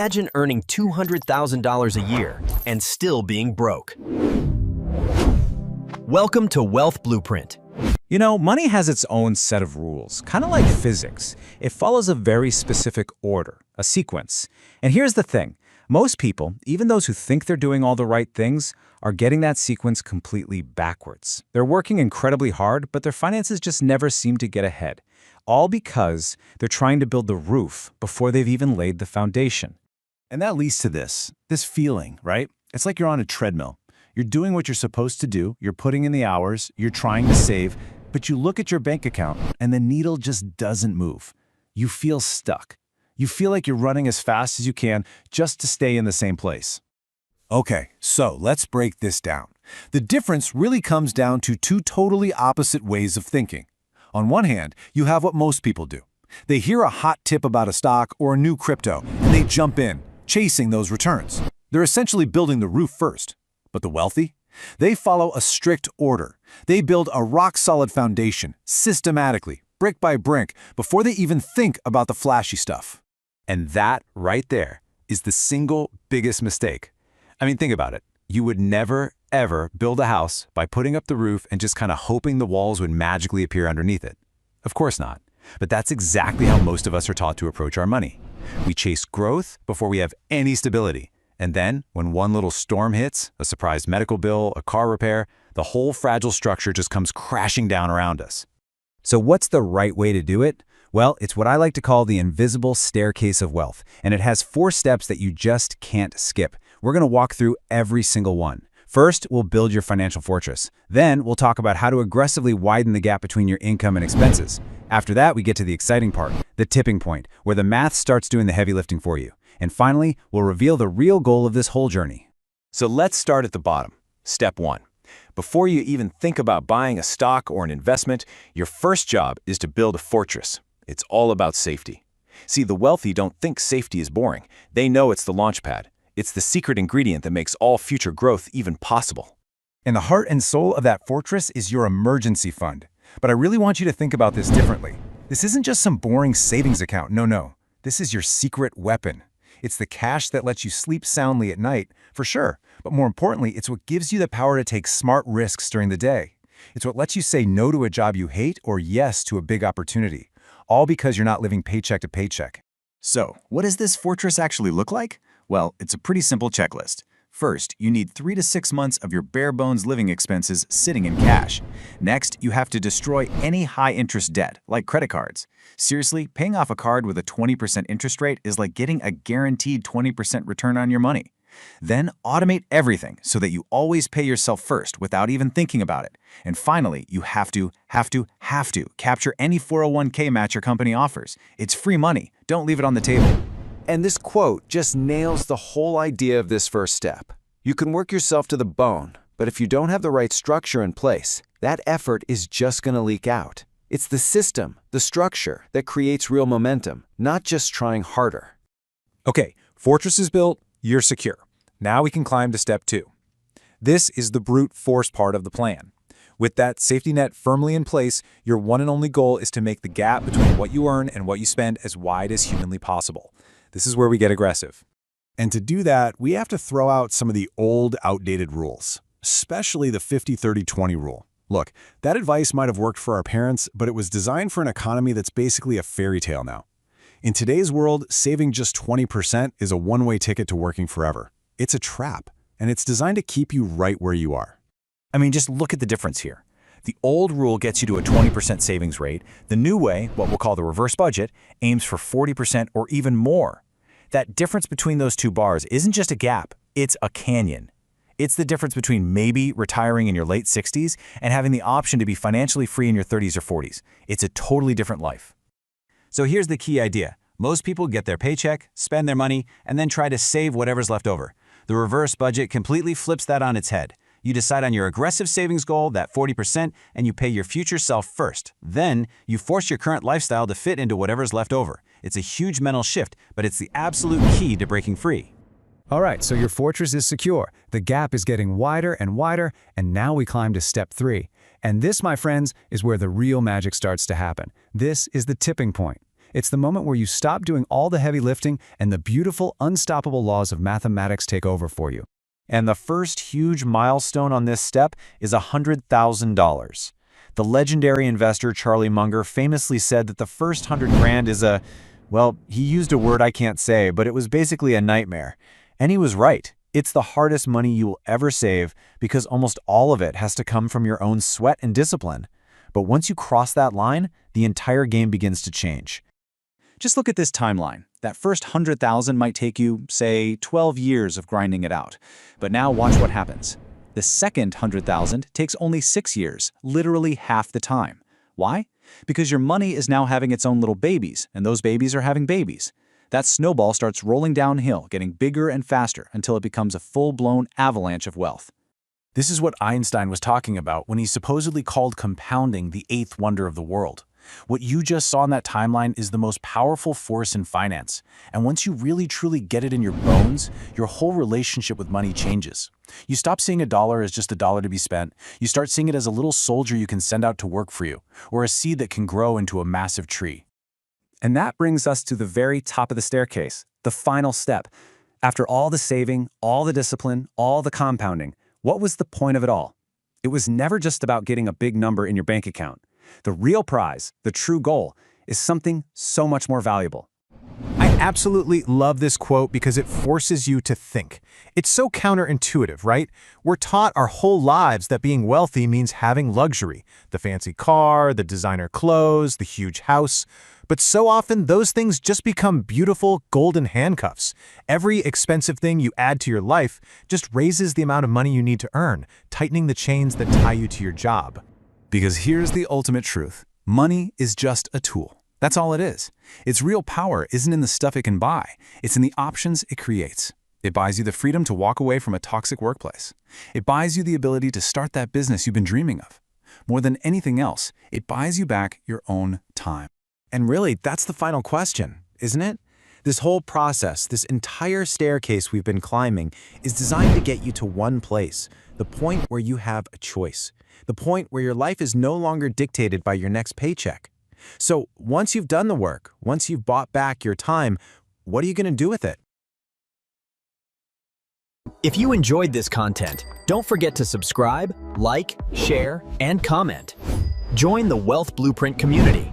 Imagine earning $200,000 a year and still being broke. Welcome to Wealth Blueprint. You know, money has its own set of rules, kind of like physics. It follows a very specific order, a sequence. And here's the thing. Most people, even those who think they're doing all the right things, are getting that sequence completely backwards. They're working incredibly hard, but their finances just never seem to get ahead. All because they're trying to build the roof before they've even laid the foundation. And that leads to this feeling, right? It's like you're on a treadmill. You're doing what you're supposed to do, you're putting in the hours, you're trying to save, but you look at your bank account and the needle just doesn't move. You feel stuck. You feel like you're running as fast as you can just to stay in the same place. Okay, so let's break this down. The difference really comes down to two totally opposite ways of thinking. On one hand, you have what most people do. They hear a hot tip about a stock or a new crypto, and they jump in, chasing those returns. They're essentially building the roof first. But the wealthy? They follow a strict order. They build a rock-solid foundation, systematically, brick by brick, before they even think about the flashy stuff. And that, right there, is the single biggest mistake. I mean, think about it. You would never, ever build a house by putting up the roof and just kind of hoping the walls would magically appear underneath it. Of course not. But that's exactly how most of us are taught to approach our money. We chase growth before we have any stability. And then, when one little storm hits, a surprise medical bill, a car repair, the whole fragile structure just comes crashing down around us. So what's the right way to do it? Well, it's what I like to call the invisible staircase of wealth, and it has 4 steps that you just can't skip. We're going to walk through every single one. First, we'll build your financial fortress. Then, we'll talk about how to aggressively widen the gap between your income and expenses. After that, we get to the exciting part, the tipping point, where the math starts doing the heavy lifting for you. And finally, we'll reveal the real goal of this whole journey. So let's start at the bottom. Step 1. Before you even think about buying a stock or an investment, your first job is to build a fortress. It's all about safety. See, the wealthy don't think safety is boring. They know it's the launch pad. It's the secret ingredient that makes all future growth even possible. And the heart and soul of that fortress is your emergency fund. But I really want you to think about this differently. This isn't just some boring savings account. No. This is your secret weapon. It's the cash that lets you sleep soundly at night, for sure. But more importantly, it's what gives you the power to take smart risks during the day. It's what lets you say no to a job you hate or yes to a big opportunity. All because you're not living paycheck to paycheck. So, what does this fortress actually look like? Well, it's a pretty simple checklist. First, you need 3 to 6 months of your bare-bones living expenses sitting in cash. Next, you have to destroy any high-interest debt, like credit cards. Seriously, paying off a card with a 20% interest rate is like getting a guaranteed 20% return on your money. Then, automate everything so that you always pay yourself first without even thinking about it. And finally, you have to capture any 401k match your company offers. It's free money. Don't leave it on the table. And this quote just nails the whole idea of this first step. You can work yourself to the bone, but if you don't have the right structure in place, that effort is just going to leak out. It's the system, the structure, that creates real momentum, not just trying harder. Okay, fortress is built, you're secure. Now we can climb to step 2. This is the brute force part of the plan. With that safety net firmly in place, your one and only goal is to make the gap between what you earn and what you spend as wide as humanly possible. This is where we get aggressive. And to do that, we have to throw out some of the old, outdated rules, especially the 50-30-20 rule. Look, that advice might have worked for our parents, but it was designed for an economy that's basically a fairy tale now. In today's world, saving just 20% is a one-way ticket to working forever. It's a trap, and it's designed to keep you right where you are. I mean, just look at the difference here. The old rule gets you to a 20% savings rate. The new way, what we'll call the reverse budget, aims for 40% or even more. That difference between those two bars isn't just a gap, it's a canyon. It's the difference between maybe retiring in your late 60s and having the option to be financially free in your 30s or 40s. It's a totally different life. So here's the key idea. Most people get their paycheck, spend their money, and then try to save whatever's left over. The reverse budget completely flips that on its head. You decide on your aggressive savings goal, that 40%, and you pay your future self first. Then, you force your current lifestyle to fit into whatever's left over. It's a huge mental shift, but it's the absolute key to breaking free. All right, so your fortress is secure. The gap is getting wider and wider, and now we climb to step 3. And this, my friends, is where the real magic starts to happen. This is the tipping point. It's the moment where you stop doing all the heavy lifting and the beautiful, unstoppable laws of mathematics take over for you. And the first huge milestone on this step is $100,000. The legendary investor Charlie Munger famously said that the first 100 grand is well, he used a word I can't say, but it was basically a nightmare. And he was right. It's the hardest money you will ever save because almost all of it has to come from your own sweat and discipline. But once you cross that line, the entire game begins to change. Just look at this timeline. That first 100,000 might take you, say, 12 years of grinding it out. But now watch what happens. The second 100,000 takes only 6 years, literally half the time. Why? Because your money is now having its own little babies, and those babies are having babies. That snowball starts rolling downhill, getting bigger and faster until it becomes a full-blown avalanche of wealth. This is what Einstein was talking about when he supposedly called compounding the eighth wonder of the world. What you just saw in that timeline is the most powerful force in finance. And once you really truly get it in your bones, your whole relationship with money changes. You stop seeing a dollar as just a dollar to be spent. You start seeing it as a little soldier you can send out to work for you, or a seed that can grow into a massive tree. And that brings us to the very top of the staircase, the final step. After all the saving, all the discipline, all the compounding, what was the point of it all? It was never just about getting a big number in your bank account. The real prize, the true goal, is something so much more valuable. I absolutely love this quote because it forces you to think. It's so counterintuitive, right? We're taught our whole lives that being wealthy means having luxury, the fancy car, the designer clothes, the huge house. But so often, those things just become beautiful golden handcuffs. Every expensive thing you add to your life just raises the amount of money you need to earn, tightening the chains that tie you to your job. Because here's the ultimate truth. Money is just a tool. That's all it is. Its real power isn't in the stuff it can buy. It's in the options it creates. It buys you the freedom to walk away from a toxic workplace. It buys you the ability to start that business you've been dreaming of. More than anything else, it buys you back your own time. And really, that's the final question, isn't it? This whole process, this entire staircase we've been climbing, is designed to get you to one place, the point where you have a choice, the point where your life is no longer dictated by your next paycheck. So once you've done the work, once you've bought back your time, what are you going to do with it? If you enjoyed this content, don't forget to subscribe, like, share, and comment. Join the Wealth Blueprint community